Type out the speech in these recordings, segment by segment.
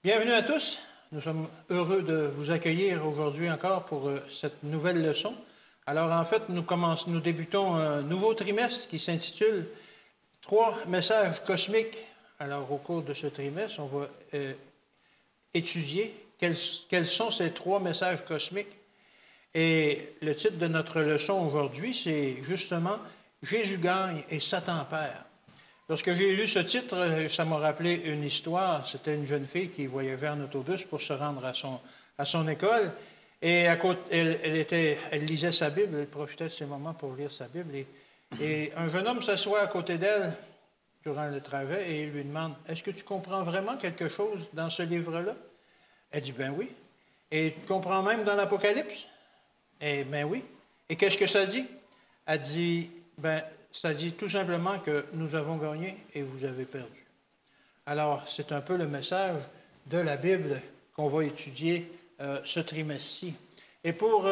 Bienvenue à tous. Nous sommes heureux de vous accueillir aujourd'hui encore pour cette nouvelle leçon. Alors, en fait, nous débutons un nouveau trimestre qui s'intitule « 3 messages cosmiques ». Alors, au cours de ce trimestre, on va étudier quels sont ces 3 messages cosmiques. Et le titre de notre leçon aujourd'hui, c'est justement « Jésus gagne et Satan perd ». Lorsque j'ai lu ce titre, ça m'a rappelé une histoire. C'était une jeune fille qui voyageait en autobus pour se rendre à son école. Et à côté, elle lisait sa Bible, elle profitait de ces moments pour lire sa Bible. Et un jeune homme s'assoit à côté d'elle durant le trajet et il lui demande « Est-ce que tu comprends vraiment quelque chose dans ce livre-là? » Elle dit « Ben oui. » « Et tu comprends même dans l'Apocalypse? » « Eh bien oui. » « Et qu'est-ce que ça dit? » Elle dit « Ben, ça dit tout simplement que nous avons gagné et vous avez perdu. » Alors, c'est un peu le message de la Bible qu'on va étudier ce trimestre-ci. Et pour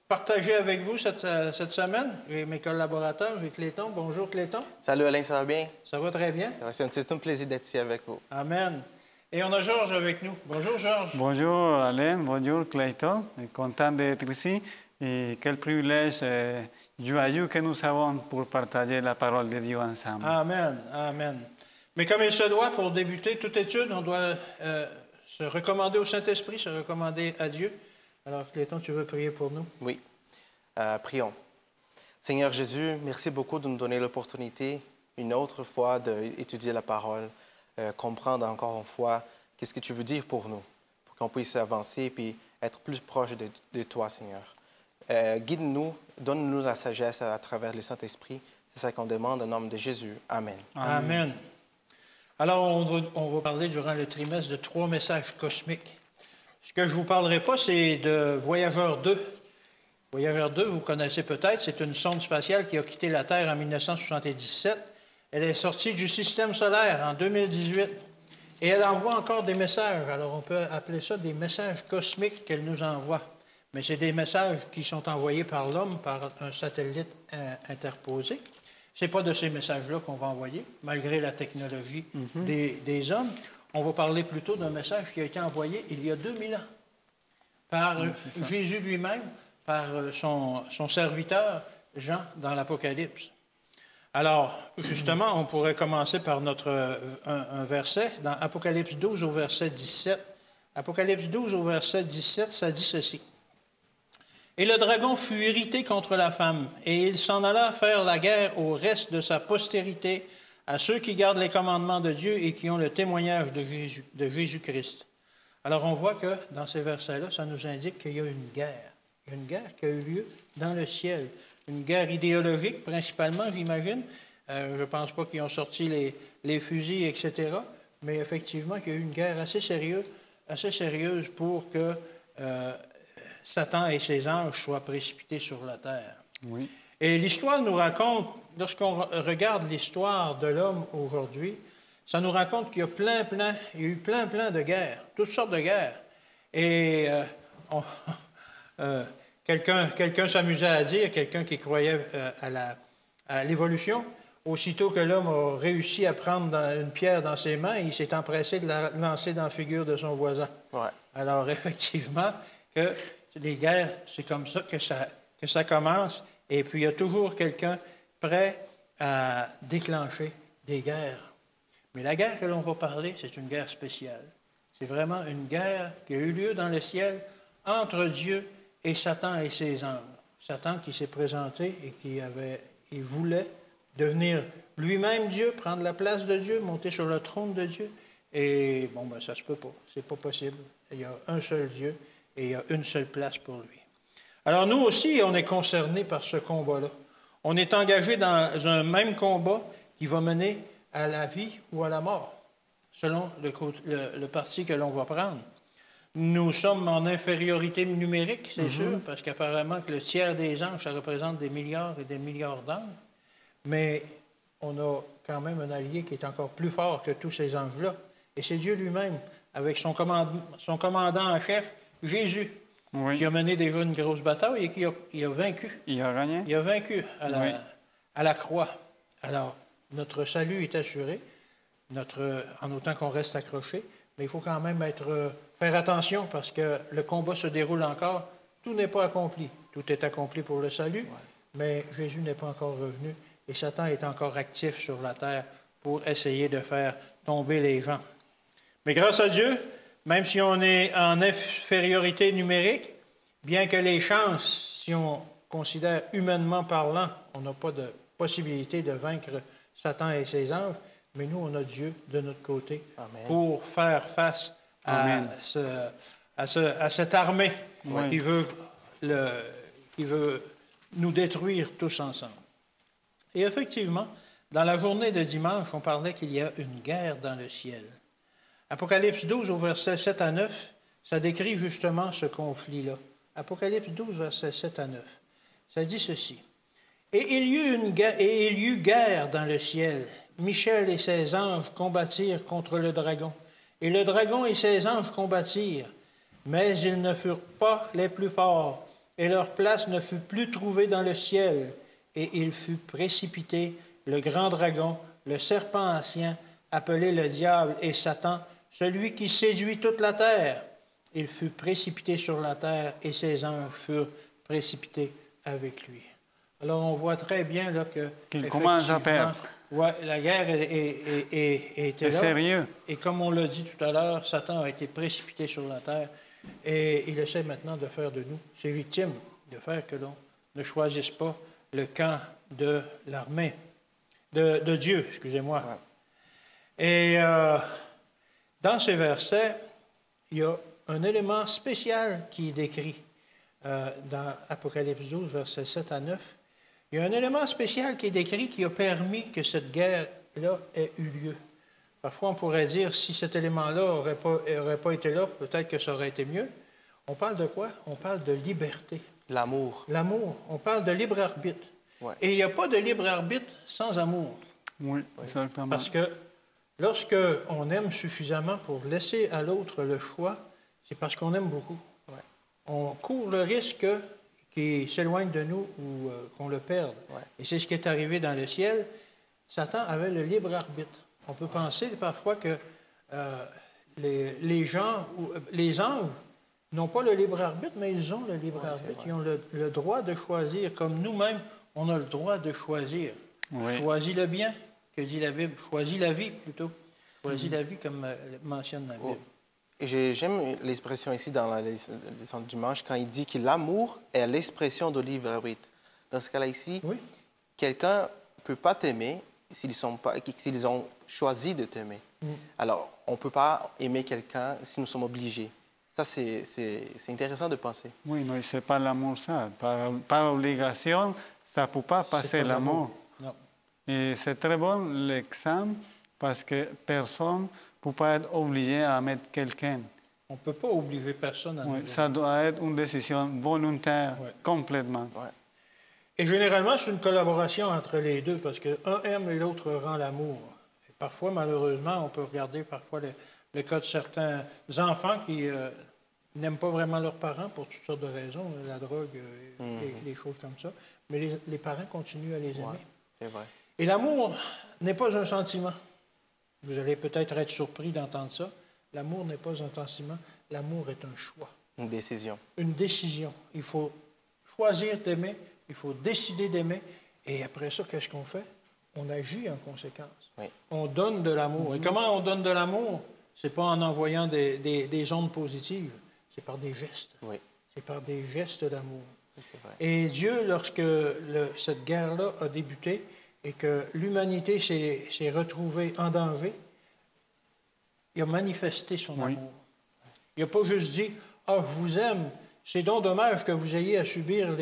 partager avec vous cette semaine, j'ai mes collaborateurs, j'ai Clayton. Bonjour Clayton. Salut Alain, ça va bien? Ça va très bien. C'est un plaisir d'être ici avec vous. Amen. Et on a Georges avec nous. Bonjour Georges. Bonjour Alain, bonjour Clayton. Content d'être ici et quel privilège joyeux que nous avons pour partager la parole de Dieu ensemble. Amen, amen. Mais comme il se doit, pour débuter toute étude, on doit se recommander au Saint-Esprit, se recommander à Dieu. Alors Clayton, tu veux prier pour nous? Oui. Prions. Seigneur Jésus, merci beaucoup de nous donner l'opportunité une autre fois d'étudier la parole, comprendre encore une fois qu'est-ce que tu veux dire pour nous, pour qu'on puisse avancer et être plus proche de toi, Seigneur. Guide-nous, donne-nous la sagesse à travers le Saint-Esprit. C'est ça qu'on demande au nom de Jésus. Amen. Amen. Alors, on va parler durant le trimestre de 3 messages cosmiques. Ce que je ne vous parlerai pas, c'est de Voyageur 2. Voyageur 2, vous connaissez peut-être, c'est une sonde spatiale qui a quitté la Terre en 1977. Elle est sortie du système solaire en 2018 et elle envoie encore des messages. Alors, on peut appeler ça des messages cosmiques qu'elle nous envoie. Mais c'est des messages qui sont envoyés par l'homme, par un satellite interposé. Ce n'est pas de ces messages-là qu'on va envoyer, malgré la technologie des hommes. On va parler plutôt d'un message qui a été envoyé il y a 2000 ans par Jésus lui-même, par son serviteur Jean dans l'Apocalypse. Alors, justement, on pourrait commencer par un verset dans Apocalypse 12 au verset 17. Apocalypse 12 au verset 17, ça dit ceci. « Et le dragon fut irrité contre la femme, et il s'en alla faire la guerre au reste de sa postérité, à ceux qui gardent les commandements de Dieu et qui ont le témoignage de Jésus-Christ. » Alors, on voit que dans ces versets-là, ça nous indique qu'il y a une guerre. Il y a une guerre qui a eu lieu dans le ciel. Une guerre idéologique, principalement, j'imagine. Je ne pense pas qu'ils ont sorti les fusils, etc. Mais effectivement, qu'il y a eu une guerre assez sérieuse pour que Satan et ses anges soient précipités sur la terre. Oui. Et l'histoire nous raconte, lorsqu'on regarde l'histoire de l'homme aujourd'hui, ça nous raconte qu'il y a eu plein de guerres, toutes sortes de guerres. Et quelqu'un s'amusait à dire, quelqu'un qui croyait à l'évolution, aussitôt que l'homme a réussi à prendre une pierre dans ses mains, il s'est empressé de la lancer dans la figure de son voisin. Ouais. Alors, effectivement, que les guerres, c'est comme ça que ça commence. Et puis, il y a toujours quelqu'un prêt à déclencher des guerres. Mais la guerre que l'on va parler, c'est une guerre spéciale. C'est vraiment une guerre qui a eu lieu dans le ciel entre Dieu et Satan et ses anges. Satan qui s'est présenté et il voulait devenir lui-même Dieu, prendre la place de Dieu, monter sur le trône de Dieu. Et bon, ben ça se peut pas. C'est pas possible. Il y a un seul Dieu et il y a une seule place pour lui. Alors nous aussi, on est concernés par ce combat-là. On est engagé dans un même combat qui va mener à la vie ou à la mort, selon le parti que l'on va prendre. Nous sommes en infériorité numérique, c'est sûr, parce qu'apparemment que le tiers des anges, ça représente des milliards et des milliards d'anges. Mais on a quand même un allié qui est encore plus fort que tous ces anges-là. Et c'est Dieu lui-même, avec son commandant en chef, Jésus, qui a mené déjà une grosse bataille et qui a vaincu. Il a gagné. Il a vaincu à la croix. Alors, notre salut est assuré, en autant qu'on reste accroché, mais il faut quand même faire attention parce que le combat se déroule encore. Tout n'est pas accompli. Tout est accompli pour le salut, mais Jésus n'est pas encore revenu et Satan est encore actif sur la terre pour essayer de faire tomber les gens. Mais grâce à Dieu, même si on est en infériorité numérique, bien que les chances, si on considère humainement parlant, on n'a pas de possibilité de vaincre Satan et ses anges, mais nous, on a Dieu de notre côté Amen. pour faire face à cette armée qui veut nous détruire tous ensemble. Et effectivement, dans la journée de dimanche, on parlait qu'il y a une guerre dans le ciel. Apocalypse 12, au verset 7 à 9, ça décrit justement ce conflit-là. Apocalypse 12, verset 7 à 9. Ça dit ceci. Et il y eut guerre dans le ciel. Michel et ses anges combattirent contre le dragon. Et le dragon et ses anges combattirent. Mais ils ne furent pas les plus forts, et leur place ne fut plus trouvée dans le ciel. Et il fut précipité, le grand dragon, le serpent ancien, appelé le diable et Satan, celui qui séduit toute la terre. Il fut précipité sur la terre, et ses anges furent précipités avec lui. Alors, on voit très bien là qu'il commence à perdre. Oui, la guerre était là. Sérieux. Et comme on l'a dit tout à l'heure, Satan a été précipité sur la terre et il essaie maintenant de faire de nous ses victimes, de faire que l'on ne choisisse pas le camp de l'armée, de Dieu, excusez-moi. Ouais. Et dans ces versets, il y a un élément spécial qui est décrit dans Apocalypse 12, versets 7 à 9. Il y a un élément spécial qui est décrit qui a permis que cette guerre-là ait eu lieu. Parfois, on pourrait dire, si cet élément-là n'aurait pas été là, peut-être que ça aurait été mieux. On parle de quoi? On parle de liberté. L'amour. L'amour. On parle de libre arbitre. Ouais. Et il n'y a pas de libre arbitre sans amour. Oui, exactement. Parce que lorsque on aime suffisamment pour laisser à l'autre le choix, c'est parce qu'on aime beaucoup. Ouais. On court le risque qu'il s'éloigne de nous ou qu'on le perde. Ouais. Et c'est ce qui est arrivé dans le ciel. Satan avait le libre arbitre. On peut penser parfois que les anges n'ont pas le libre arbitre, mais ils ont le libre arbitre. Ils ont le droit de choisir, comme nous-mêmes, on a le droit de choisir. Oui. Choisis le bien, que dit la Bible. Choisis la vie, plutôt. Choisis la vie, comme mentionne la Bible. Oh. Et j'aime l'expression ici dans la leçon du dimanche, quand il dit que l'amour est l'expression de libre arbitre. Dans ce cas-là ici, quelqu'un ne peut pas t'aimer s'ils ont choisi de t'aimer. Alors, on ne peut pas aimer quelqu'un si nous sommes obligés. Ça, c'est intéressant de penser. Oui, mais ce n'est pas l'amour, ça. Par obligation, ça ne peut pas passer l'amour. Et c'est très bon l'exemple parce que personne ne peut pas être obligé à aimer quelqu'un. On ne peut pas obliger personne à aimer. Ça doit être une décision volontaire, complètement. Ouais. Et généralement, c'est une collaboration entre les deux parce qu'un aime et l'autre rend l'amour. Et parfois, malheureusement, on peut regarder parfois le cas de certains enfants qui n'aiment pas vraiment leurs parents pour toutes sortes de raisons, la drogue et des choses comme ça. Mais les parents continuent à les aimer. C'est vrai. Et l'amour n'est pas un sentiment. Vous allez peut-être être surpris d'entendre ça. L'amour n'est pas un sentiment. L'amour est un choix. Une décision. Une décision. Il faut choisir d'aimer. Il faut décider d'aimer. Et après ça, qu'est-ce qu'on fait? On agit en conséquence. Oui. On donne de l'amour. Et comment on donne de l'amour? Ce n'est pas en envoyant des ondes positives. C'est par des gestes. Oui. C'est par des gestes d'amour. C'est vrai. Et Dieu, lorsque cette guerre-là a débuté et que l'humanité s'est retrouvée en danger, il a manifesté son amour. Il n'a pas juste dit « Ah, je vous aime, c'est donc dommage que vous ayez à subir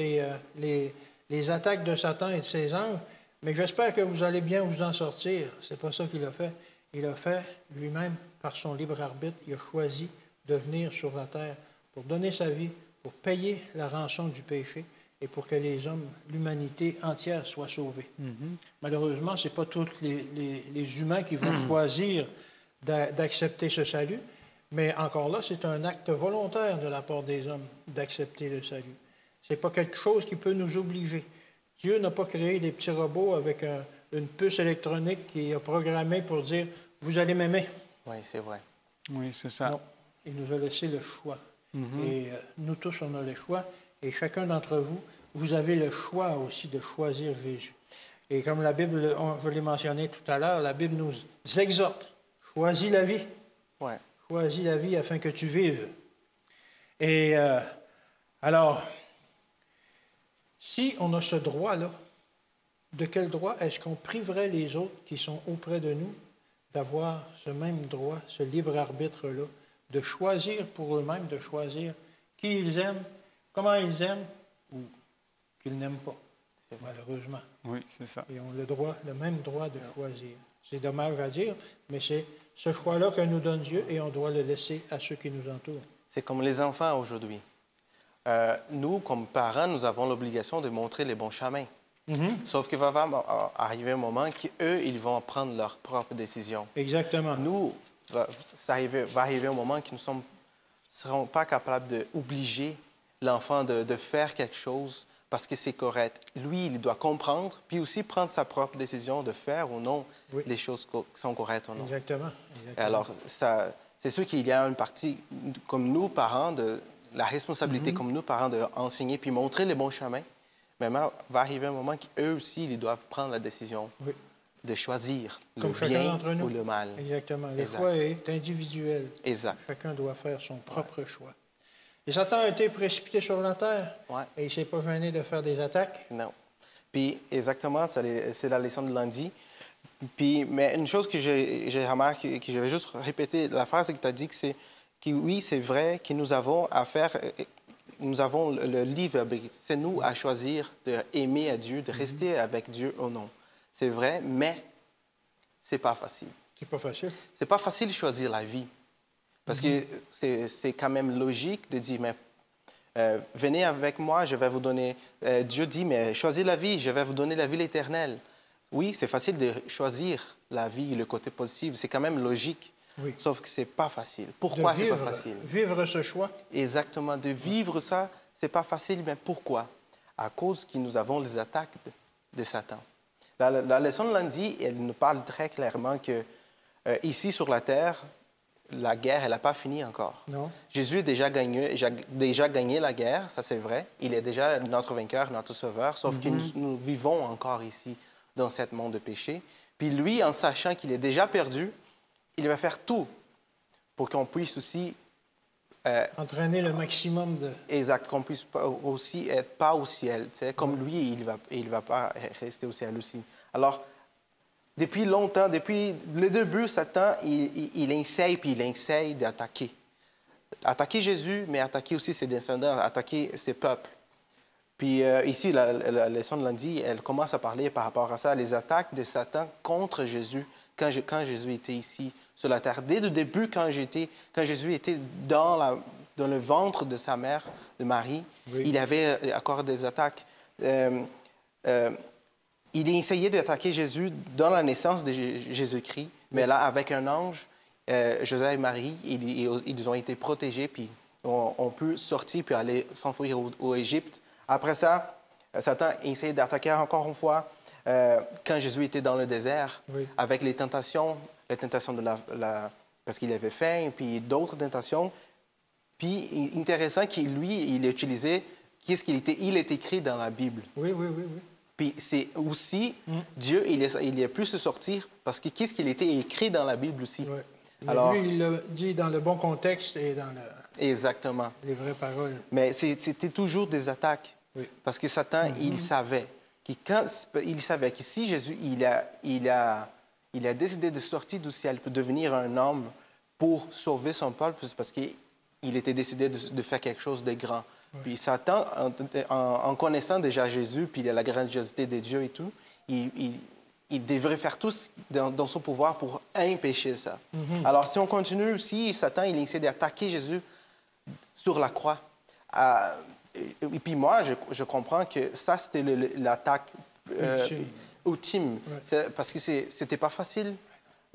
les attaques de Satan et de ses anges, mais j'espère que vous allez bien vous en sortir. » C'est pas ça qu'il a fait. Il a fait lui-même, par son libre arbitre, il a choisi de venir sur la terre pour donner sa vie, pour payer la rançon du péché et pour que les hommes, l'humanité entière soit sauvée. Malheureusement, ce n'est pas tous les humains qui vont choisir d'accepter ce salut, mais encore là, c'est un acte volontaire de la part des hommes d'accepter le salut. Ce n'est pas quelque chose qui peut nous obliger. Dieu n'a pas créé des petits robots avec une puce électronique qui est programmée pour dire « vous allez m'aimer ». Oui, c'est vrai. Oui, c'est ça. Non, il nous a laissé le choix. Et nous tous, on a le choix. Et chacun d'entre vous, vous avez le choix aussi de choisir Jésus. Et comme la Bible, je l'ai mentionné tout à l'heure, la Bible nous exhorte. Choisis la vie. Ouais. Choisis la vie afin que tu vives. Et alors, si on a ce droit-là, de quel droit est-ce qu'on priverait les autres qui sont auprès de nous d'avoir ce même droit, ce libre arbitre-là, de choisir pour eux-mêmes, de choisir qui ils aiment, comment ils aiment ou qu'ils n'aiment pas, malheureusement. Oui, c'est ça. Ils ont le même droit de choisir. C'est dommage à dire, mais c'est ce choix-là que nous donne Dieu et on doit le laisser à ceux qui nous entourent. C'est comme les enfants aujourd'hui. Nous, comme parents, nous avons l'obligation de montrer les bons chemins. Sauf qu'il va arriver un moment qu'eux, ils vont prendre leurs propres décisions. Exactement. Nous, va arriver un moment qu'ils ne seront pas capables d'obliger l'enfant de faire quelque chose parce que c'est correct. Lui, il doit comprendre, puis aussi prendre sa propre décision de faire ou non les choses qui sont correctes ou non. Exactement. Alors, c'est sûr qu'il y a une partie, comme nous, parents, de la responsabilité comme nous, parents, d'enseigner puis montrer les bons chemins. Mais va arriver un moment qu'eux aussi, ils doivent prendre la décision de choisir comme le bien nous. ou le mal. Exactement. Le choix est individuel. Exact. Chacun doit faire son propre choix. Et Satan a été précipité sur la terre et il ne s'est pas gêné de faire des attaques. Non. Puis, exactement, c'est la leçon de lundi. Puis, mais une chose que j'ai remarqué, que je vais juste répéter, la phrase que tu as dit, que oui, c'est vrai que nous avons à faire, nous avons le libre arbitre. C'est nous à choisir d'aimer à Dieu, de rester avec Dieu ou non. C'est vrai, mais c'est pas facile. C'est pas facile. C'est pas facile de choisir la vie. Parce que c'est quand même logique de dire, mais venez avec moi, je vais vous donner... Dieu dit, mais choisissez la vie, je vais vous donner la vie éternelle. Oui, c'est facile de choisir la vie, le côté positif. C'est quand même logique. Oui. Sauf que c'est pas facile. Pourquoi c'est pas facile? Vivre ce choix. Exactement. De vivre ça, c'est pas facile. Mais pourquoi? À cause que nous avons les attaques de Satan. La leçon de lundi, elle nous parle très clairement que ici sur la terre, la guerre, elle n'a pas fini encore. Non. Jésus a déjà gagné la guerre, ça c'est vrai. Il est déjà notre vainqueur, notre sauveur, sauf que nous vivons encore ici, dans ce monde de péché. Puis lui, en sachant qu'il est déjà perdu, il va faire tout pour qu'on puisse aussi... entraîner le maximum de... Exact, qu'on puisse aussi être pas au ciel. Tu sais, comme lui, il va pas rester au ciel aussi. Alors, depuis longtemps, depuis le début, Satan, il essaye d'attaquer. Attaquer Jésus, mais attaquer aussi ses descendants, attaquer ses peuples. Puis ici, la leçon de lundi, elle commence à parler par rapport à ça, les attaques de Satan contre Jésus quand Jésus était ici sur la terre. Dès le début, quand Jésus était dans le ventre de sa mère, de Marie, il avait encore des attaques. Il essayait d'attaquer Jésus dans la naissance de Jésus-Christ, mais là, avec un ange, Joseph et Marie, ils ont été protégés, puis on peut sortir puis aller s'enfuir au Égypte. Après ça, Satan essayait d'attaquer encore une fois quand Jésus était dans le désert, avec les tentations de parce qu'il avait faim, puis d'autres tentations. Puis, intéressant qu'il, lui, il a utilisé qu'est-ce qu'il est écrit dans la Bible. Oui. Puis c'est aussi, Dieu, il a pu se sortir parce que qu'est-ce qu'il était écrit dans la Bible aussi. Oui. Alors, lui, il l'a dit dans le bon contexte et dans exactement. les vraies paroles. Mais c'était toujours des attaques. Oui. Parce que Satan, il savait que si Jésus, il a décidé de sortir du ciel pour devenir un homme pour sauver son peuple, c'est parce qu'il était décidé de faire quelque chose de grand. Oui. Puis Satan, en connaissant déjà Jésus, puis la grandiosité de Dieu et tout, il devrait faire tout dans son pouvoir pour empêcher ça. Alors, si on continue aussi, Satan, il essaie d'attaquer Jésus sur la croix. Et puis moi, je comprends que ça, c'était l'attaque ultime. Oui. Parce que c'était pas facile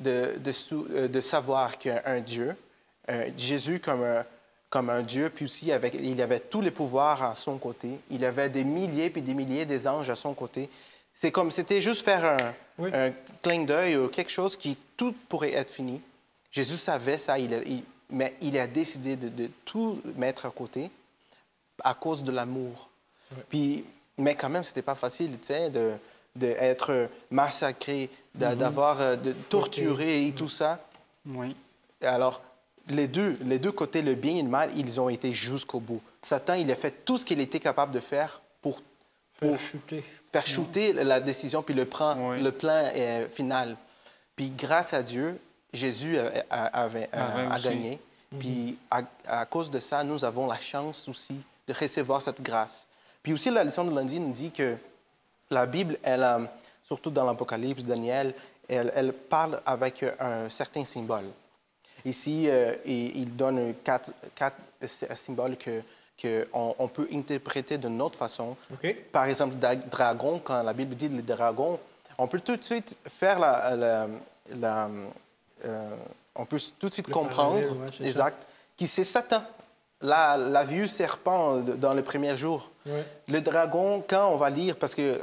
de savoir qu'un Dieu, Jésus comme un Dieu, puis aussi il avait tous les pouvoirs à son côté. Il avait des milliers puis des milliers d'anges à son côté. C'est comme c'était juste faire un clin d'œil ou quelque chose qui tout pourrait être fini. Jésus savait ça, mais il a décidé de tout mettre à côté à cause de l'amour. Puis, mais quand même, ce n'était pas facile, tu sais, d'être massacré, de torturer et tout ça. Oui. Alors, les deux côtés, le bien et le mal, ils ont été jusqu'au bout. Satan, il a fait tout ce qu'il était capable de faire pour faire chuter la décision, puis le plan final. Puis grâce à Dieu, Jésus a gagné. Puis à cause de ça, nous avons la chance aussi de recevoir cette grâce. Puis aussi, la leçon de lundi nous dit que la Bible, elle, surtout dans l'Apocalypse, Daniel, elle parle avec un certain symbole. Ici, il donne quatre symboles qu'on peut interpréter d'une autre façon. Okay. Par exemple, dragon, quand la Bible dit le dragon, on peut tout de suite faire on peut tout de suite comprendre, exact, que c'est Satan, la vieux serpent dans le premier jour. Ouais. Le dragon, quand on va lire, parce que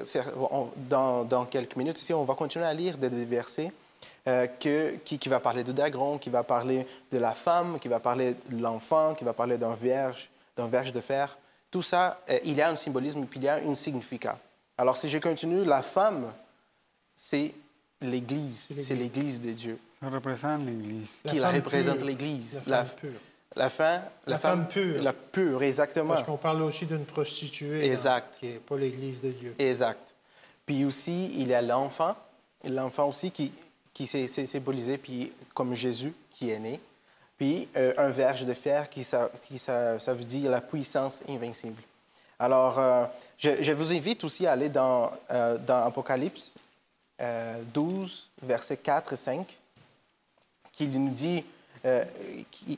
dans quelques minutes ici, on va continuer à lire des versets qui va parler de dragon, qui va parler de la femme, qui va parler de l'enfant, qui va parler d'un verge de fer. Tout ça, il y a un symbolisme, puis il y a un significat. Alors, si je continue, la femme, c'est l'Église. C'est l'Église de Dieu. Ça représente l'Église. Qui représente l'Église. La femme pure. La femme pure. La pure, exactement. Parce qu'on parle aussi d'une prostituée. Exact. Qui n'est pas l'Église de Dieu. Exact. Puis aussi, il y a l'enfant. L'enfant aussi qui s'est symbolisé puis comme Jésus qui est né. Puis un verge de fer ça veut dire la puissance invincible. Alors, je vous invite aussi à aller dans Apocalypse 12, versets 4 et 5, qui nous dit,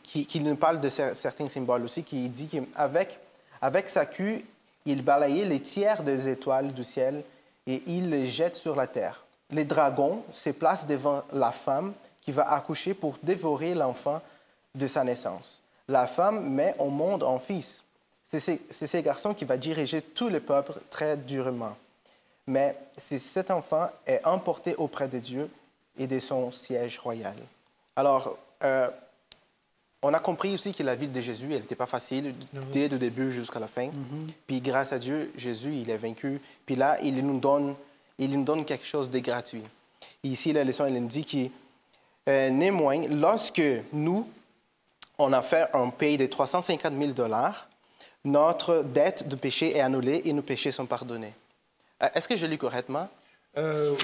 qui nous parle de certains symboles aussi, qui dit qu'avec sa queue, il balayait les tiers des étoiles du ciel et il les jette sur la terre. Les dragons se placent devant la femme qui va accoucher pour dévorer l'enfant de sa naissance. La femme met au monde un fils. C'est ce garçon qui va diriger tout le peuple très durement. Mais cet enfant est emporté auprès de Dieu et de son siège royal. Alors, on a compris aussi que la vie de Jésus, elle n'était pas facile dès le début jusqu'à la fin. Puis grâce à Dieu, Jésus, il est vaincu. Puis là, il nous donne quelque chose de gratuit. Ici, la leçon, elle nous dit que, néanmoins, lorsque nous, on a fait un pays de 350 000 $, notre dette de péché est annulée et nos péchés sont pardonnés. Est-ce que je lis correctement?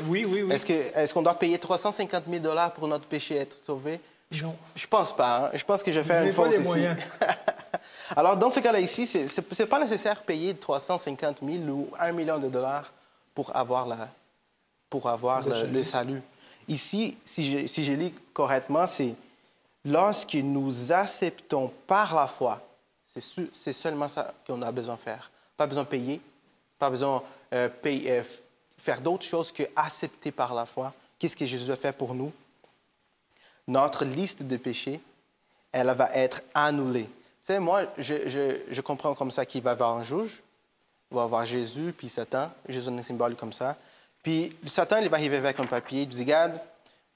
Oui. Est-ce qu'on doit payer 350 000 $ pour notre péché être sauvé? Non. Je pense pas. Hein? Je pense que je fais une faute ici. Alors, dans ce cas-là ici, ce n'est pas nécessaire de payer 350 000 ou 1 million de $ pour avoir le salut. Ici, si je lis correctement, c'est lorsque nous acceptons par la foi, c'est seulement ça qu'on a besoin de faire. Pas besoin de payer, pas besoin de faire d'autres choses que accepter par la foi. Qu'est-ce que Jésus a fait pour nous? Notre liste de péchés, elle va être annulée. Tu sais, moi, je comprends comme ça qu'il va y avoir un juge, il va y avoir Jésus, puis Satan. Jésus est un symbole comme ça. Puis Satan, il va arriver avec un papier, il dit, regarde,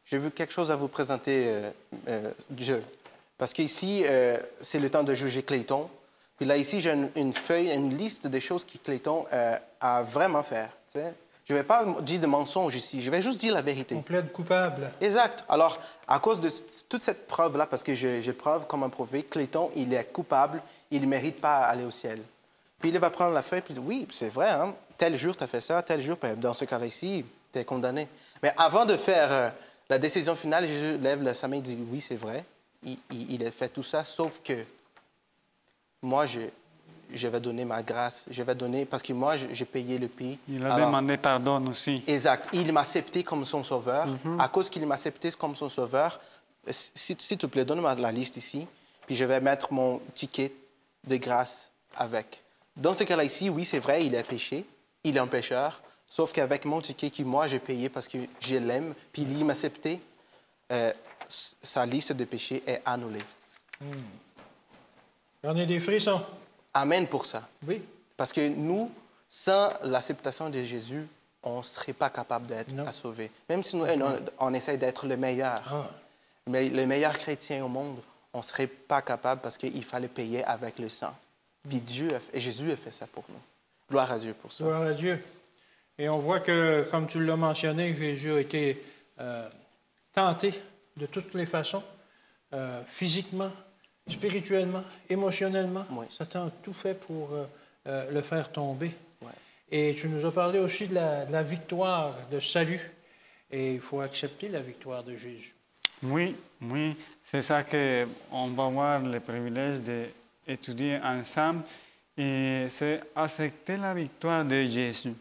j'ai vu quelque chose à vous présenter, parce qu'ici, c'est le temps de juger Clayton. Puis là, ici, j'ai une feuille, une liste des choses que Clayton a vraiment faire. Tu sais? Je ne vais pas dire de mensonges ici, je vais juste dire la vérité. On plaide coupable. Exact. Alors, à cause de toute cette preuve-là, parce que j'ai preuve comme un prouvé, Clayton, il est coupable, il ne mérite pas à aller au ciel. Puis il va prendre la feuille et dire, oui, c'est vrai, hein? Tel jour, tu as fait ça, tel jour, dans ce cas-là ici, tu es condamné. Mais avant de faire la décision finale, Jésus lève sa main et dit, oui, c'est vrai, il a fait tout ça, sauf que moi, je vais donner ma grâce, je vais donner, parce que moi, j'ai payé le prix. Il a demandé pardon aussi. Exact. Il m'a accepté comme son sauveur. À cause qu'il m'a accepté comme son sauveur, s'il te plaît, donne-moi la liste ici, puis je vais mettre mon ticket de grâce avec. Dans ce cas-là ici, oui, c'est vrai, il a péché, il est un pécheur, sauf qu'avec mon ticket que moi, j'ai payé parce que je l'aime, puis il m'a accepté, sa liste de péchés est annulée. J'en ai des frissons. Amen pour ça. Oui. Parce que nous, sans l'acceptation de Jésus, on ne serait pas capable d'être sauvés. Même si nous, on essaie d'être le meilleur. Mais les meilleurs chrétiens au monde, on ne serait pas capable parce qu'il fallait payer avec le sang. Puis Jésus a fait ça pour nous. Gloire à Dieu pour ça. Gloire à Dieu. Et on voit que, comme tu l'as mentionné, Jésus a été tenté de toutes les façons, physiquement, spirituellement, émotionnellement. Oui. Satan a tout fait pour le faire tomber. Ouais. Et tu nous as parlé aussi de la victoire, de salut. Et il faut accepter la victoire de Jésus. Oui, oui, c'est ça qu'on va avoir le privilège d'étudier ensemble. Et c'est accepter la victoire de Jésus.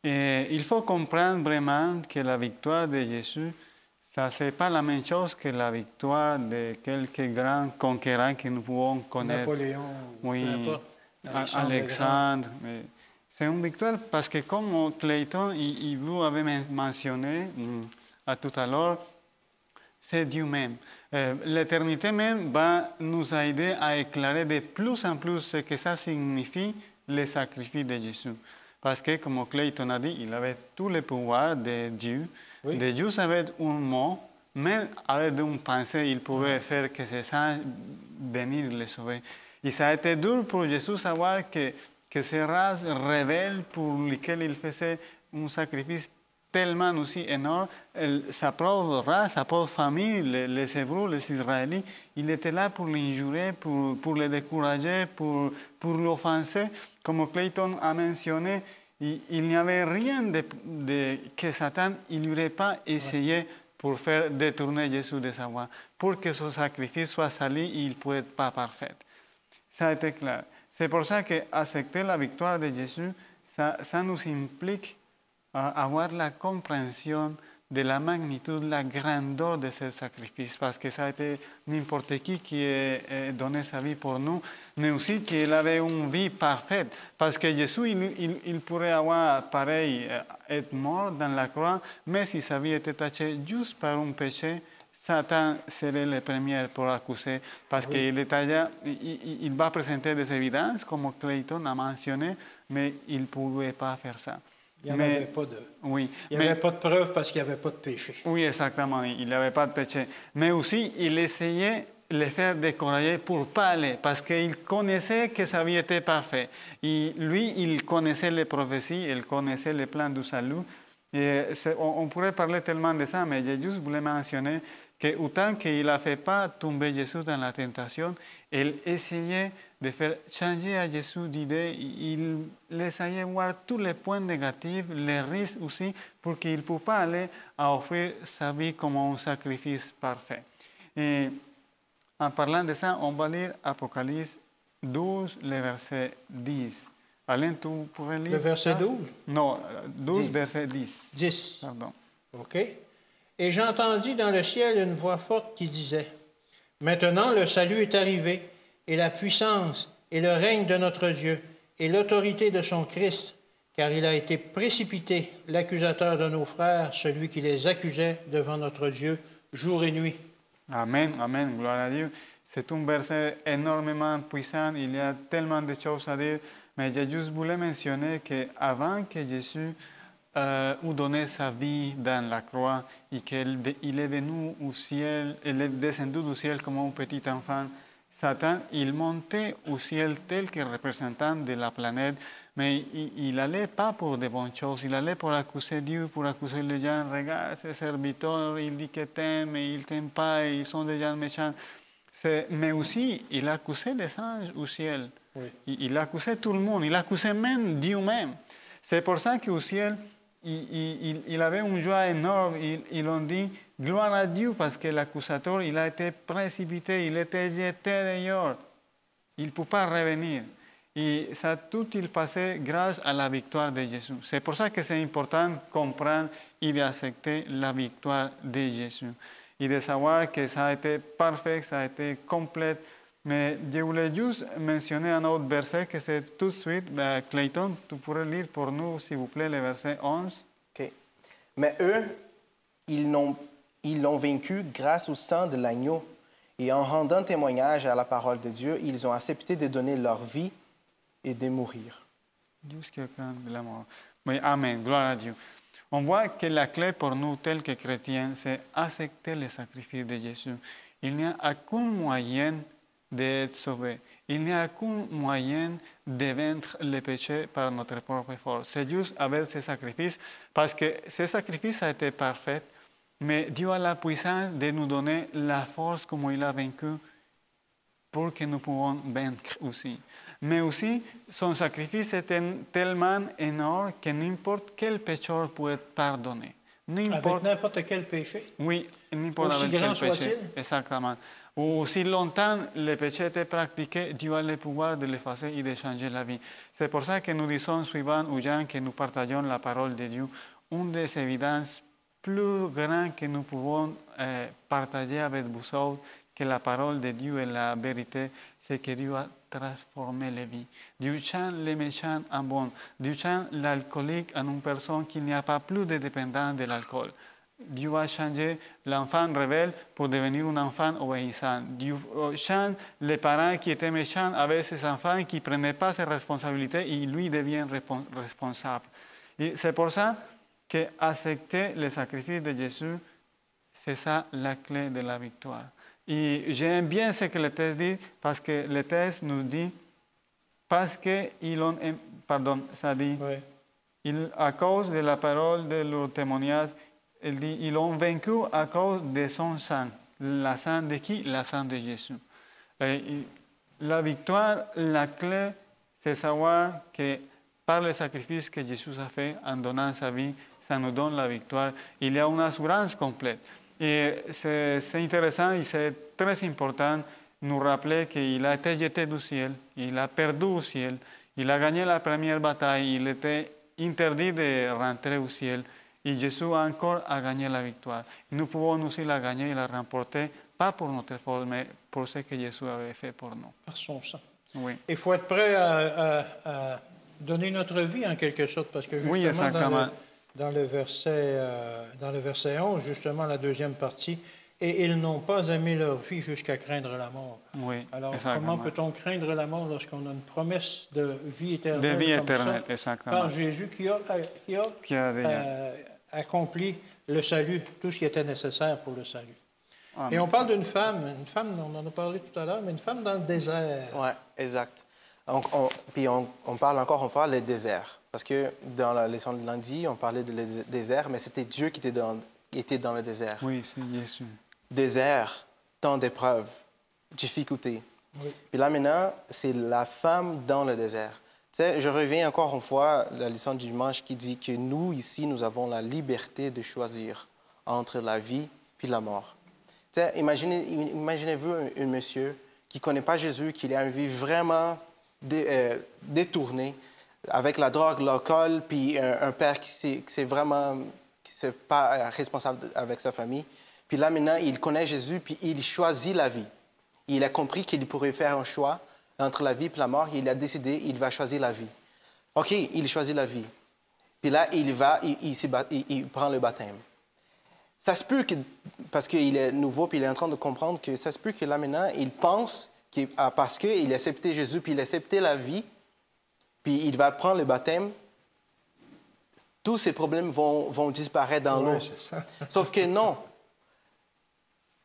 Et il faut comprendre vraiment que la victoire de Jésus, ça c'est pas la même chose que la victoire de quelques grands conquérants que nous pouvons connaître. Napoléon, oui, peu importe. Alexandre. C'est une victoire parce que comme Clayton, il vous avait mentionné tout à l'heure, c'est Dieu même. L'éternité même va nous aider à éclairer de plus en plus ce que ça signifie, le sacrifice de Jésus. Parce que, comme Clayton a dit, il avait tout le pouvoir de Dieu. Oui. De juste avec un mot, même avec une pensée, il pouvait faire que ces saints venir les sauver. Et ça a été dur pour Jésus savoir que ces races rebelles pour lesquelles il faisait un sacrifice tellement aussi énorme, sa propre race, sa propre famille, les Hébreux, les Israélites, il était là pour l'injurer, pour le décourager, pour l'offenser. Comme Clayton a mentionné, il n'y avait rien que Satan n'aurait pas essayé pour faire détourner Jésus de sa voie, pour que son sacrifice soit sali, il ne pouvait être pas parfait. Ça a été clair. C'est pour ça qu'accepter la victoire de Jésus, ça nous implique avoir la compréhension de la magnitude, la grandeur de ce sacrifice, parce que ça a été n'importe qui a donné sa vie pour nous, mais aussi qu'il avait une vie parfaite, parce que Jésus, il pourrait avoir pareil, être mort dans la croix, mais si sa vie était tachée juste par un péché, Satan serait le premier pour l'accuser, parce qu'il il va présenter des évidences, comme Clayton a mentionné, mais il ne pouvait pas faire ça. Il n'y avait pas de... Oui, il n'y avait pas de preuve parce qu'il n'y avait pas de péché. Oui, exactement, il n'y avait pas de péché. Mais aussi, il essayait de les faire décourager pour ne pas aller, parce qu'il connaissait que sa vie était parfaite. Et lui, il connaissait les prophéties, il connaissait les plans du salut. Et on pourrait parler tellement de ça, mais j'ai juste voulu mentionner qu'autant qu'il n'a fait pas tomber Jésus dans la tentation, il essayait de faire changer à Jésus d'idée, il essayait de voir tous les points négatifs, les risques aussi, pour qu'il ne puisse pas aller à offrir sa vie comme un sacrifice parfait. Et en parlant de ça, on va lire Apocalypse 12, le verset 10. Alain, tu pourrais lire le verset ça? 12? Non, 12, 10. verset 10. 10. Pardon. OK. Et j'entendis dans le ciel une voix forte qui disait, « Maintenant le salut est arrivé, et la puissance, et le règne de notre Dieu, et l'autorité de son Christ, car il a été précipité, l'accusateur de nos frères, celui qui les accusait devant notre Dieu, jour et nuit. » Amen, amen, gloire à Dieu. C'est un verset énormément puissant, il y a tellement de choses à dire, mais je juste voulais mentionner qu'avant que Jésus eut donné sa vie dans la croix et qu'il est venu au ciel, il est descendu du ciel comme un petit enfant, Satan, il montait au ciel tel que représentant de la planète, mais il n'allait pas pour de bonnes choses, il allait pour accuser Dieu, pour accuser les gens. Regarde, ces serviteurs, il dit qu'il t'aime, mais il ne t'aime pas, ils sont des gens méchants. Mais aussi, il accusait les anges au ciel. Oui. Il accusait tout le monde, il accusait même Dieu même. C'est pour ça qu'au ciel, il avait une joie énorme. Ils ont dit gloire à Dieu parce que l'accusateur, il a été précipité, il a été jeté dehors. Il ne peut pas revenir. Et ça, tout il passait grâce à la victoire de Jésus. C'est pour ça que c'est important de comprendre et d'accepter la victoire de Jésus. Et de savoir que ça a été parfait, ça a été complet. Mais je voulais juste mentionner un autre verset que c'est tout de suite. Clayton, tu pourrais lire pour nous, s'il vous plaît, le verset 11. OK. Mais eux, ils l'ont vaincu grâce au sang de l'agneau. Et en rendant témoignage à la parole de Dieu, ils ont accepté de donner leur vie et de mourir. Jusqu'à quand de la mort. Oui, amen, gloire à Dieu. On voit que la clé pour nous, tels que chrétiens, c'est accepter le sacrifice de Jésus. Il n'y a aucun moyen d'être sauvé. Il n'y a aucun moyen de vaincre le péché par notre propre force. C'est juste avec ce sacrifice, parce que ce sacrifice a été parfait, mais Dieu a la puissance de nous donner la force comme il a vaincu pour que nous puissions vaincre aussi. Mais aussi, son sacrifice était tellement énorme que n'importe quel pécheur peut être pardonné. Avec n'importe quel péché? Oui, n'importe aussi quel grand péché. soit-il? Exactement. Aussi longtemps le péché était pratiqué, Dieu a le pouvoir de l'effacer et de changer la vie. C'est pour ça que nous disons souvent aux gens que nous partageons la parole de Dieu. Une des évidences plus grandes que nous pouvons partager avec vous autres, que la parole de Dieu est la vérité, c'est que Dieu a transformé les vies. Dieu change les méchants en bons. Dieu change l'alcoolique en une personne qui n'y a pas plus de dépendance de l'alcool. Dieu a changé l'enfant rebelle pour devenir un enfant obéissant. Dieu change les parents qui étaient méchants avec ces enfants qui ne prenaient pas ses responsabilités et lui devient responsable. Et c'est pour ça qu'accepter le sacrifice de Jésus, c'est ça la clé de la victoire. Et j'aime bien ce que le texte dit, parce que le texte nous dit, parce qu'ils ont, pardon, ça dit, oui. À cause de la parole de leur témoignage, il dit, ils ont vaincu à cause de son sang. La sang de qui? La sang de Jésus. La victoire, la clé, c'est savoir que par le sacrifice que Jésus a fait en donnant sa vie, ça nous donne la victoire. Il y a une assurance complète. Et c'est intéressant et c'est très important de nous rappeler qu'il a été jeté du ciel, il a perdu au ciel, il a gagné la première bataille, il était interdit de rentrer au ciel. Et Jésus encore a gagné la victoire. Nous pouvons aussi la gagner et la remporter, pas pour notre force, mais pour ce que Jésus avait fait pour nous. Par son sang. Oui. Il faut être prêt à donner notre vie en quelque sorte, parce que justement, oui, exactement. Dans le verset 11, justement, la deuxième partie, et ils n'ont pas aimé leur vie jusqu'à craindre la mort. Oui, alors, exactement. comment peut-on craindre la mort lorsqu'on a une promesse de vie éternelle? De vie éternelle, exactement. Par Jésus qui a accompli le salut, tout ce qui était nécessaire pour le salut. Amen. Et on parle d'une femme, on en a parlé tout à l'heure, mais une femme dans le désert. Oui, exact. Puis on parle encore une fois le désert. Parce que dans la leçon de lundi, on parlait de désert, mais c'était Dieu qui était dans le désert. Oui, c'est Jésus. Désert, temps d'épreuve, difficulté. Oui. Puis là maintenant, c'est la femme dans le désert. Tu sais, je reviens encore une fois à la leçon du dimanche qui dit que nous, ici, nous avons la liberté de choisir entre la vie puis la mort. Tu sais, imaginez-vous un monsieur qui ne connaît pas Jésus, qui a une vie vraiment détournée, avec la drogue, l'alcool, puis un père qui n'est pas responsable avec sa famille. Puis là, maintenant, il connaît Jésus, puis il choisit la vie. Il a compris qu'il pourrait faire un choix entre la vie et la mort. Il a décidé qu'il va choisir la vie. OK, il choisit la vie. Puis là, il prend le baptême. Ça se peut que, parce qu'il est nouveau, puis il est en train de comprendre que ça se peut que là, maintenant, il pense que parce qu'il a accepté Jésus, puis il a accepté la vie, puis il va prendre le baptême, tous ces problèmes vont disparaître dans l'eau. Sauf que non.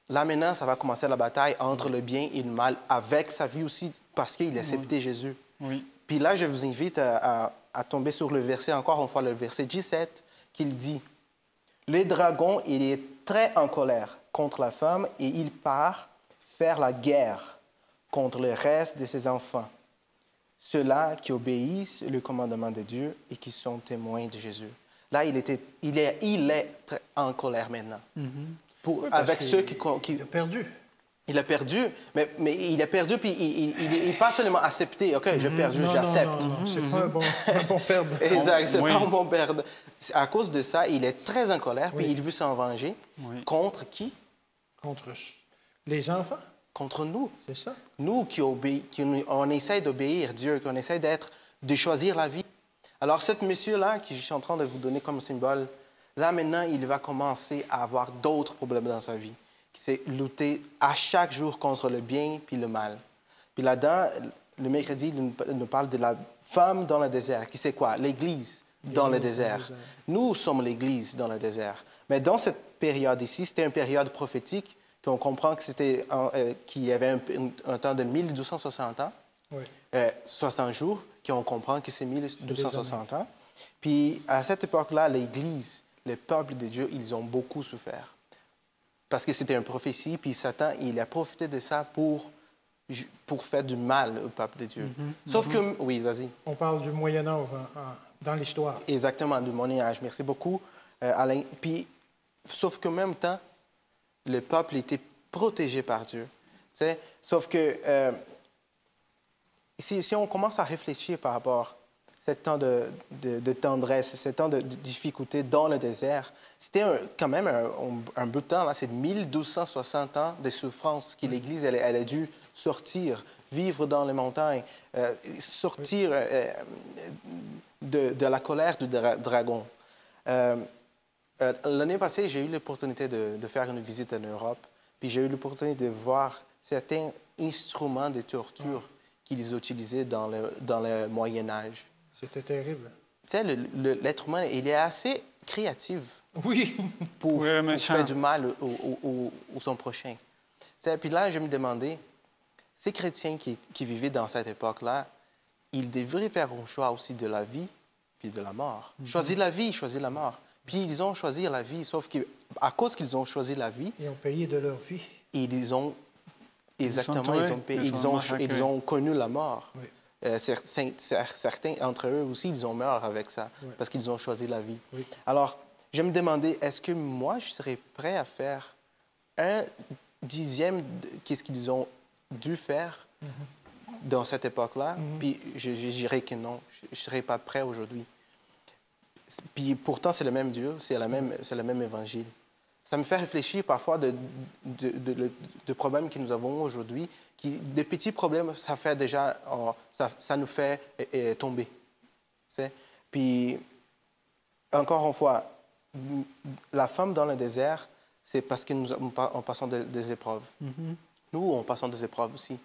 Là, maintenant, ça va commencer la bataille entre le bien et le mal, avec sa vie aussi, parce qu'il a accepté Jésus. Oui. Puis là, je vous invite à tomber sur le verset, encore une fois, le verset 17, qu'il dit, « Le dragon, il est très en colère contre la femme et il part faire la guerre contre le reste de ses enfants, ceux-là qui obéissent le commandement de Dieu et qui sont témoins de Jésus. » Là, il est très en colère maintenant. Avec ceux qui... Il a perdu. Il a perdu, mais il a perdu, puis il n'est pas seulement accepté. OK, j'ai perdu, j'accepte. Non, c'est pas un bon perdre. Exact, c'est pas un bon perdre. À cause de ça, il est très en colère, puis il veut s'en venger. Contre qui? Contre les enfants. Contre nous. C'est ça. Nous on essaie d'obéir Dieu, qu'on essaie de choisir la vie. Alors, ce monsieur-là, que je suis en train de vous donner comme symbole, là, maintenant, il va commencer à avoir d'autres problèmes dans sa vie. C'est lutter à chaque jour contre le bien puis le mal. Puis là-dedans, le mercredi, il nous parle de la femme dans le désert, qui c'est quoi? L'Église. dans le désert. Nous sommes l'Église dans le désert. Mais dans cette période ici, c'était une période prophétique qu'on comprend que c'était qu'il y avait un temps de 1260 ans, 60 jours, qu'on comprend que c'est 1260 ans. Puis à cette époque-là, l'Église, le peuple de Dieu, ils ont beaucoup souffert. Parce que c'était une prophétie, puis Satan, il a profité de ça pour faire du mal au peuple de Dieu. Sauf que... Oui, vas-y. On parle du Moyen-Âge dans l'histoire. Exactement, du Moyen-Âge. Merci beaucoup, Alain. Puis, sauf qu'en même temps, le peuple était protégé par Dieu. T'sais? Sauf que si on commence à réfléchir par rapport à ce temps de tendresse, ce temps de difficulté dans le désert, c'était quand même un bout de temps. Là, c'est 1260 ans de souffrance que l'Église elle a dû sortir, vivre dans les montagnes, sortir de la colère du dragon. L'année passée, j'ai eu l'opportunité de faire une visite en Europe, puis j'ai eu l'opportunité de voir certains instruments de torture qu'ils utilisaient dans le Moyen Âge. C'était terrible. Tu sais, l'être humain, il est assez créatif pour faire du mal au son prochain. Tu sais, puis là, je me demandais, ces chrétiens qui vivaient dans cette époque-là, ils devraient faire un choix aussi de la vie puis de la mort. Choisir la vie, choisir la mort. Puis ils ont choisi la vie, sauf qu'à cause qu'ils ont choisi la vie... Ils ont payé de leur vie. Ils ont... Exactement, ils ont connu la mort. Oui. Certains d'entre eux aussi, ils ont meurent avec ça, parce qu'ils ont choisi la vie. Oui. Alors, je me demandais, est-ce que moi, je serais prêt à faire 1/10 de ce qu'ils ont dû faire dans cette époque-là? Puis je dirais que non, je ne serais pas prêt aujourd'hui. Puis pourtant, c'est le même Dieu, c'est le même évangile. Ça me fait réfléchir parfois de problèmes que nous avons aujourd'hui. Des petits problèmes, ça fait déjà, ça nous fait tomber. T'sais? Puis, encore une fois, la femme dans le désert, c'est parce que nous en passons des épreuves. Nous, on passons des épreuves aussi.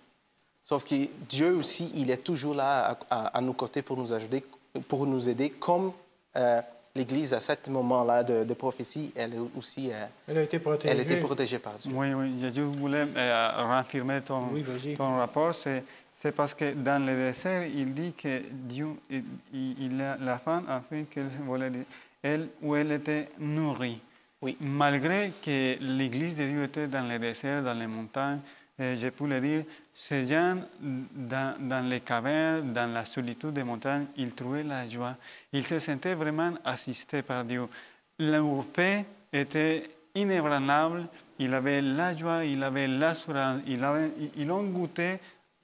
Sauf que Dieu aussi, il est toujours là à nos côtés pour nous aider comme l'Église, à ce moment-là de prophétie, elle aussi elle a été protégée. Elle était protégée par Dieu. Oui, je voulais réaffirmer ton rapport. C'est parce que dans le désert, il dit que Dieu, la femme a fait qu'elle voulait dire, elle était nourrie. Oui. Malgré que l'Église de Dieu était dans le désert, dans les montagnes, je peux le dire, ces gens, dans les cavernes, dans la solitude des montagnes, ils trouvaient la joie. Ils se sentaient vraiment assistés par Dieu. Leur paix était inébranlable. Ils avaient la joie, ils avaient l'assurance. Ils ont goûté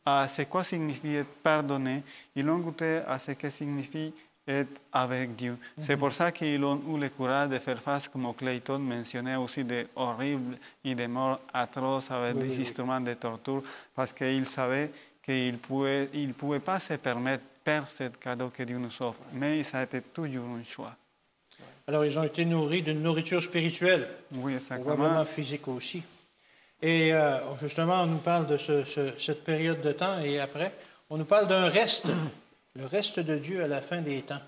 à ce que signifie être pardonné. Ils ont goûté à ce que signifie être avec Dieu. C'est pour ça qu'ils ont eu le courage de faire face, comme Clayton mentionnait aussi, des horribles et des morts atroces avec des instruments de torture, parce qu'ils savaient qu'ils ne pouvaient pas se permettre de perdre ce cadeau que Dieu nous offre. Mais ça a été toujours un choix. Alors, ils ont été nourris d'une nourriture spirituelle. Oui, exactement. Probablement physique aussi. Et justement, on nous parle de cette période de temps et après, on nous parle d'un reste. Le reste de Dieu à la fin des temps.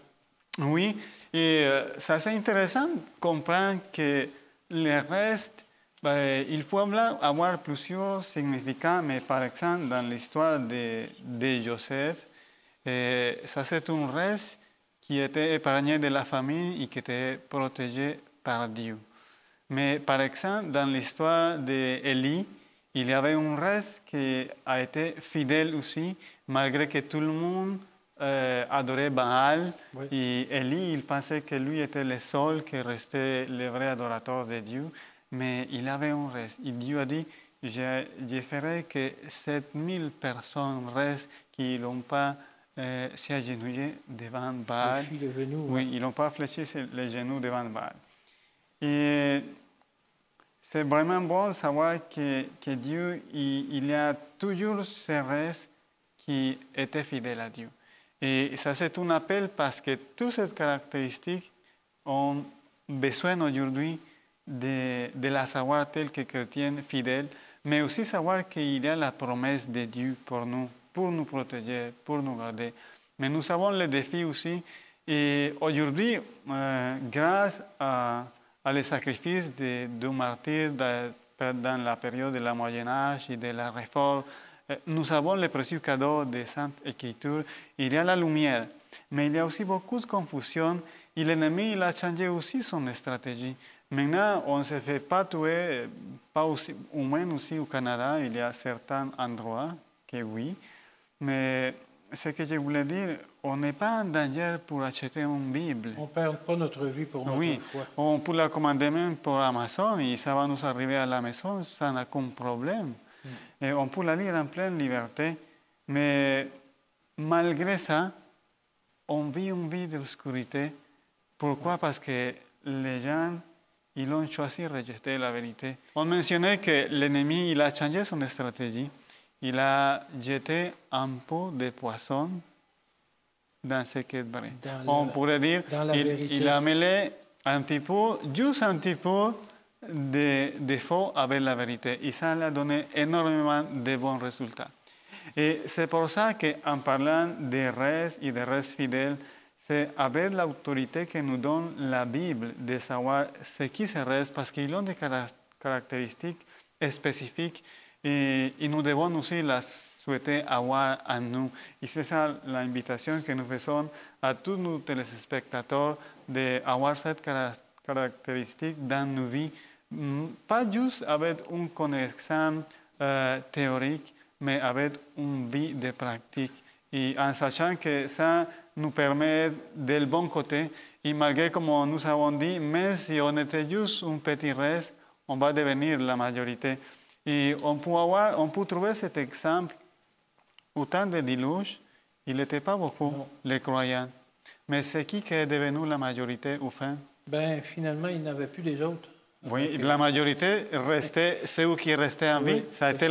Oui, et ça c'est intéressant de comprendre que le reste, il peut avoir plusieurs significats, mais par exemple, dans l'histoire de Joseph, ça c'est un reste qui était épargné de la famine et qui était protégé par Dieu. Mais par exemple, dans l'histoire d'Élie, il y avait un reste qui a été fidèle aussi, malgré que tout le monde adorait Baal. Oui. Et Élie, il pensait que lui était le seul qui restait le vrai adorateur de Dieu. Mais il avait un reste. Et Dieu a dit, je ferai que 7000 personnes restent qui n'ont pas s'agenouillé devant Baal. Oui, ils n'ont pas fléchi les genoux devant Baal. Et c'est vraiment bon de savoir que Dieu, il y a toujours ce reste qui était fidèle à Dieu. Et ça, c'est un appel parce que toutes ces caractéristiques ont besoin aujourd'hui de la savoir tel que chrétien fidèle, mais aussi savoir qu'il y a la promesse de Dieu pour nous protéger, pour nous garder. Mais nous avons le défi aussi Et aujourd'hui, grâce à les sacrifices de martyrs dans la période de la Moyen-Âge et de la Réforme, nous avons le précieux cadeau de Sainte Écriture. Il y a la lumière, mais il y a aussi beaucoup de confusion et l'ennemi il a changé aussi son stratégie. Maintenant, on ne se fait pas tuer, pas aussi, au moins aussi au Canada, il y a certains endroits que oui, mais ce que je voulais dire, on n'est pas en danger pour acheter une Bible. On ne perd pas notre vie pour notre foi. On peut la commander même pour Amazon et ça va nous arriver à la maison sans aucun problème. Et on peut la lire en pleine liberté, mais malgré ça, on vit une vie d'obscurité. Pourquoi? Parce que les gens, ils ont choisi de rejeter la vérité. On mentionnait que l'ennemi, il a changé son stratégie. Il a jeté un pot de poisson dans ce qui est vrai. On pourrait dire, il a mêlé un petit peu, juste un petit peu de faux avec la vérité. Et ça a donné énormément de bons résultats. Et c'est pour ça qu'en parlant des restes et des restes fidèles, c'est avec l'autorité que nous donne la Bible de savoir ce qui se reste, parce qu'ils ont des caractéristiques spécifiques et nous devons aussi la souhaiter avoir en nous. Et c'est ça l'invitation que nous faisons à tous nos téléspectateurs d'avoir cette caractéristique dans nos vies, pas juste avec une connaissance théorique, mais avec une vie de pratique. Et en sachant que ça nous permet del bon côté, et malgré, comme nous avons dit, même si on était juste un petit reste, on va devenir la majorité. Et on peut trouver cet exemple au temps des déluges, il n'était pas beaucoup les croyants. Mais c'est qui est devenu la majorité au fin? Ben, finalement, il n'y avait plus des autres. Oui, la majorité restait, ceux qui restaient en vie. Ça a été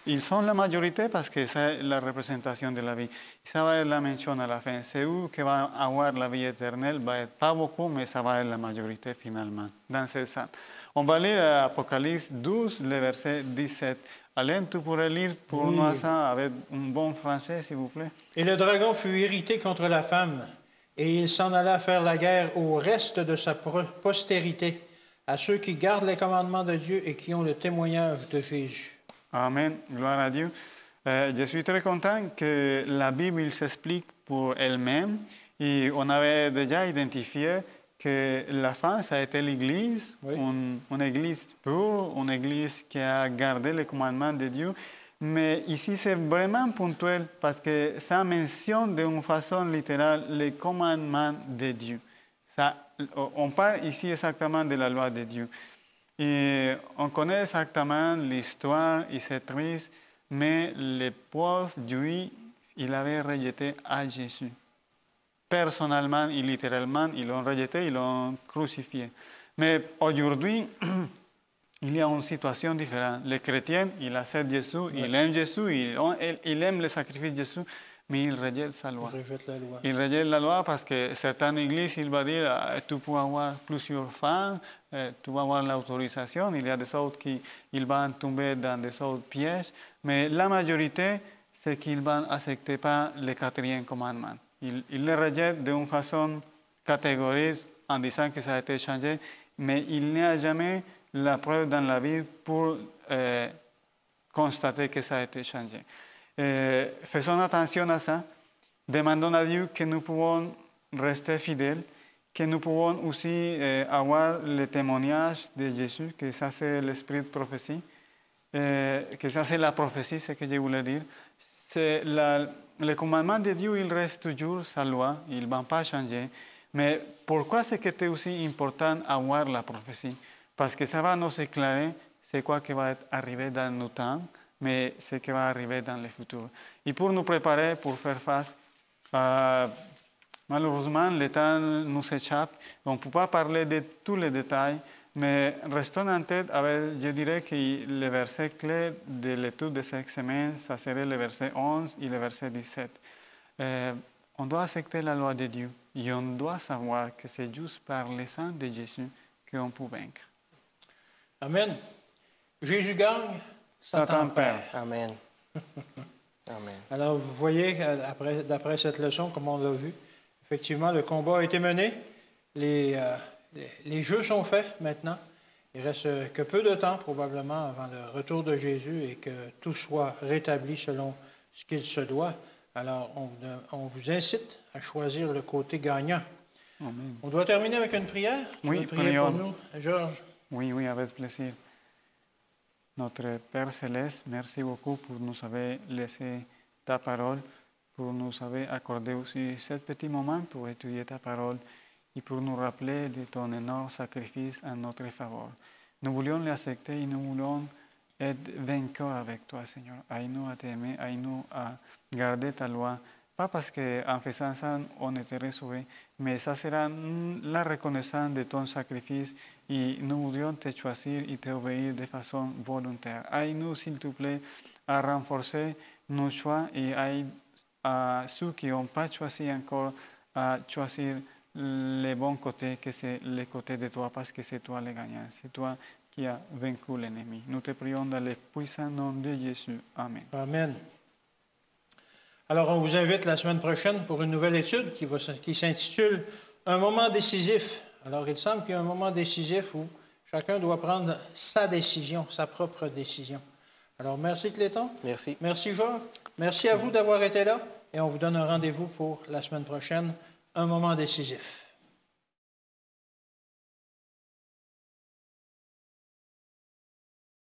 ils sont la majorité parce que c'est la représentation de la vie. Ça va être la mention à la fin. Ceux qui vont avoir la vie éternelle va être pas beaucoup, mais ça va être la majorité finalement. Dans ce sens. On va lire Apocalypse 12, le verset 17. Alain, tu pourrais lire pour nous ça avec un bon français, s'il vous plaît. Et le dragon fut irrité contre la femme, et il s'en alla faire la guerre au reste de sa postérité, à ceux qui gardent les commandements de Dieu et qui ont le témoignage de Jésus. Amen, gloire à Dieu. Je suis très content que la Bible s'explique pour elle-même et on avait déjà identifié que la fin, ça a été l'Église, une Église pure, une Église qui a gardé les commandements de Dieu. Mais ici, c'est vraiment ponctuel parce que ça mentionne d'une façon littérale les commandements de Dieu. Ça, on parle ici exactement de la loi de Dieu. Et on connaît exactement l'histoire et c'est triste, mais les pauvres juifs, ils avaient rejeté à Jésus. Personnellement et littéralement, ils l'ont rejeté, ils l'ont crucifié. Mais aujourd'hui, il y a une situation différente. Les chrétiens, ils acceptent Jésus, ils aiment Jésus, ils aiment le sacrifice de Jésus, mais ils rejettent sa loi. Ils rejettent la loi parce que certaines églises, ils vont dire, tu peux avoir plusieurs femmes, tu vas avoir l'autorisation. Il y a des autres qui vont tomber dans des autres pièges, mais la majorité, c'est qu'ils ne vont accepter pas le 4e commandement. Ils le rejettent d'une façon catégorique en disant que ça a été changé, mais il n'y a jamais la preuve dans la Bible pour constater que ça a été changé. Faisons attention à ça. Demandons à Dieu que nous pouvons rester fidèles, que nous pouvons aussi avoir le témoignage de Jésus, que ça c'est l'esprit de prophétie, que ça c'est la prophétie, c'est ce que je voulais dire. Le commandement de Dieu, il reste toujours sa loi, il ne va pas changer. Mais pourquoi c'est que c'est aussi important avoir la prophétie? Parce que ça va nous éclairer c'est quoi qui va arriver dans nos temps, mais ce qui va arriver dans le futur. Et pour nous préparer, pour faire face, malheureusement, le temps nous échappe. On ne peut pas parler de tous les détails, mais restons en tête avec, je dirais que le verset clé de l'étude de cette semaine, ça serait le verset 11 et le verset 17. On doit accepter la loi de Dieu et on doit savoir que c'est juste par le sang de Jésus qu'on peut vaincre. Amen. Jésus gagne, Satan perd. Amen. Amen. Alors, vous voyez, d'après cette leçon, comme on l'a vu, Effectivement, le combat a été mené. Les jeux sont faits maintenant. Il reste que peu de temps probablement avant le retour de Jésus et que tout soit rétabli selon ce qu'il se doit. Alors, on vous incite à choisir le côté gagnant. Amen. On doit terminer avec une prière. Tu veux prier pour nous, Georges? Oui, avec plaisir. Notre Père Céleste, merci beaucoup pour nous avoir laissé ta parole, pour nous avoir accordé aussi ce petit moment pour étudier ta parole et pour nous rappeler de ton énorme sacrifice en notre faveur. Nous voulions l'accepter et nous voulons être vainqueurs avec toi, Seigneur. Aide-nous à t'aimer, aide-nous à garder ta loi. Pas parce qu'en faisant ça, on était sauvés, mais ça sera la reconnaissance de ton sacrifice et nous voudrions te choisir et t'obéir de façon volontaire. Aide-nous, s'il te plaît, à renforcer nos choix et aide à ceux qui n'ont pas choisi encore à choisir le bon côté, que c'est le côté de toi, parce que c'est toi le gagnant, c'est toi qui as vaincu l'ennemi. Nous te prions dans le puissant nom de Jésus. Amen. Amen. Alors, on vous invite la semaine prochaine pour une nouvelle étude qui s'intitule « Un moment décisif ». Alors, il semble qu'il y a un moment décisif où chacun doit prendre sa décision, sa propre décision. Alors, merci Cléton. Merci. Merci Georges. Merci à vous d'avoir été là et on vous donne un rendez-vous pour la semaine prochaine, un moment décisif.